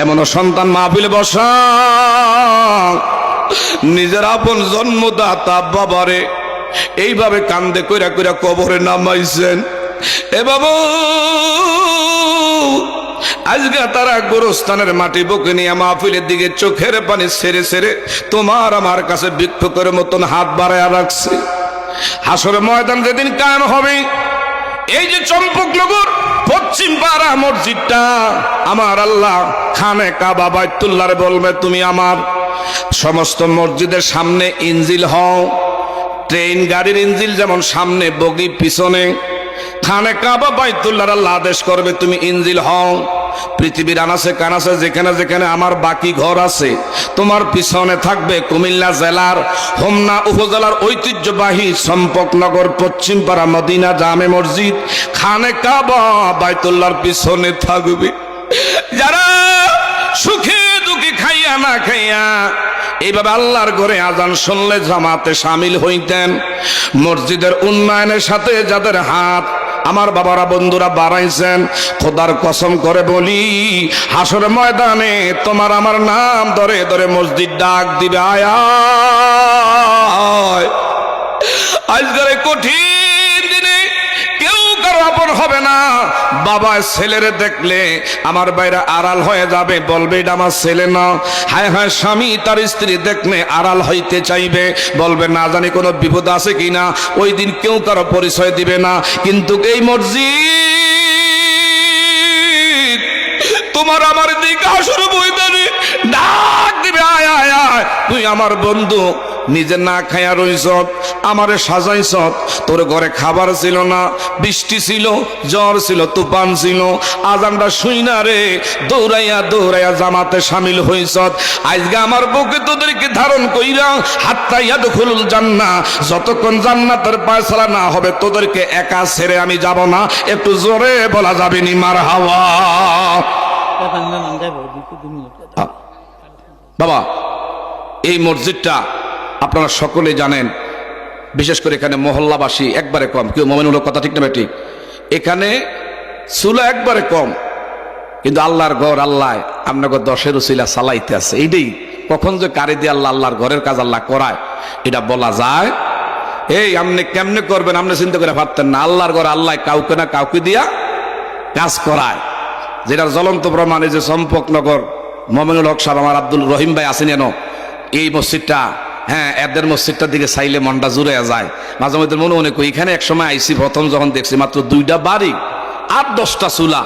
এমন সন্তান মাহফিলে বসা নিজের আপন জন্মদাতা বাবারে এইভাবে কান্দে কইরা কইরা কবরে নামাইছেন। এ বাবু, আজকে তারা গোরস্থানের মাটি বুকে নিয়ে মাহফিলের দিকে চোখের পানি ছেড়ে ছেড়ে তোমার আমার কাছে ভিক্ষুকের মতন হাত বাড়ায়া রাখছে। হাসরের ময়দান যেদিন কায়েম হবে, এই যে চম্পকনগর পশ্চিম পাড়া মসজিদটা আমার আল্লাহ খানে কাবা বাইতুল্লাহর বলবে, তুমি আমার। সমস্ত মসজিদের সামনে ইঞ্জিল হও, ট্রেন গাড়ির ইঞ্জিল যেমন সামনে বগি পিছনে, খানে কাবা বাইতুল্লাহর আল্লাহ আদেশ করবে তুমি ইঞ্জিল হও। পৃথিবীর আনাচে কানাচে যেখানে যেখানে আমার বাকি ঘর আছে, তোমার পিছনে থাকবে কুমিল্লা জেলার হোমনা উপজেলার ঐতিহ্যবাহী চম্পকনগর পশ্চিম পাড়া মদিনা জামে মসজিদ খানে কাবা বাইতুল্লাহর পিছনে থাকবে। যারা সুখে দুঃখে খাইয়া না খাইয়া এইভাবে আল্লাহর ঘরে আজান শুনলে জামাতে শামিল হইতেন, মসজিদের উন্নয়নের সাথে যাদের হাত আমার বাবারা বন্ধুরা বাড়াইছেন, খোদার কসম করে বলি হাসরের ময়দানে তোমার আমার নাম ধরে ধরে মসজিদ ডাক দিবে, আয় আয়। আজকের কঠিন দিনে কেউ কারো আপন হবে না। বাবা ছেলেরে দেখলে আমার বাইরে আড়াল হয়ে যাবে, বলবে এটা আমার ছেলে না। হায় হায়, স্বামী তার স্ত্রী দেখলে আড়াল হইতে চাইবে, বলবে না জানি কোনো বিপদ আছে কিনা। ওই দিন কেউ কারো পরিচয় দিবে না। কিন্তু এই মসজিদ তোমার আমার দিকে আসরে বইদারে ডাক দিবে, আয় আয় আয়, তুই আমার বন্ধু। নিজে না খাইয়া রইছ, আমারে সাজাইছ, তোর ঘরে খাবার ছিল না, বৃষ্টি ছিল, জ্বর ছিল, তুফান ছিল, আজানটা শুই না রে দৌড়াইয়া দৌড়াইয়া জামাতে শামিল হইছ। আজকে আমার বুকে তোদেরকে ধারণ কইরা হাত্তা ইয়াদখুলুল জান্নাহ, যতক্ষণ জান্নাতের ফয়সালা না হবে তোদেরকে একা ছেড়ে আমি যাব না। একটু জোরে বলা যাবে নি মারহাবা। বাবা, এই মসজিদটা আপনারা সকলে জানেন, বিশেষ করে এখানে মহল্লাবাসী একবারে কম, কেউ মোমেনুল কথা ঠিক না ঠিক, এখানে চুলা একবারে কম, কিন্তু আল্লাহর ঘর আল্লাহ আপনাকে 10-এর উসিলা চালাইতে আছে। এইটাই কখন যে কারে দিয়ে আল্লাহ আল্লাহর ঘরের কাজ আল্লাহ করায় এটা বলা যায়। এই আপনি কেমনে করবেন আপনি চিন্তা করে ভাবতেন না। আল্লাহর ঘর আল্লাহ কাউকে না কাউকে দিয়া কাজ করায়, যেটার জ্বলন্ত প্রমাণ এই যে চম্পকনগর মোমেনুল হক সাহেব আমার আব্দুল রহিম ভাই আছেন যেন এই মসজিদটা, হ্যাঁ এদের মসজিদটার দিকে চাইলে মনটা জুড়ে যায়। মাঝে মধ্যে মনে মনে করি এখানে এক সময় আইসি প্রথম যখন দেখছি মাত্র 2টা বাড়ি আর 10টা চুলা।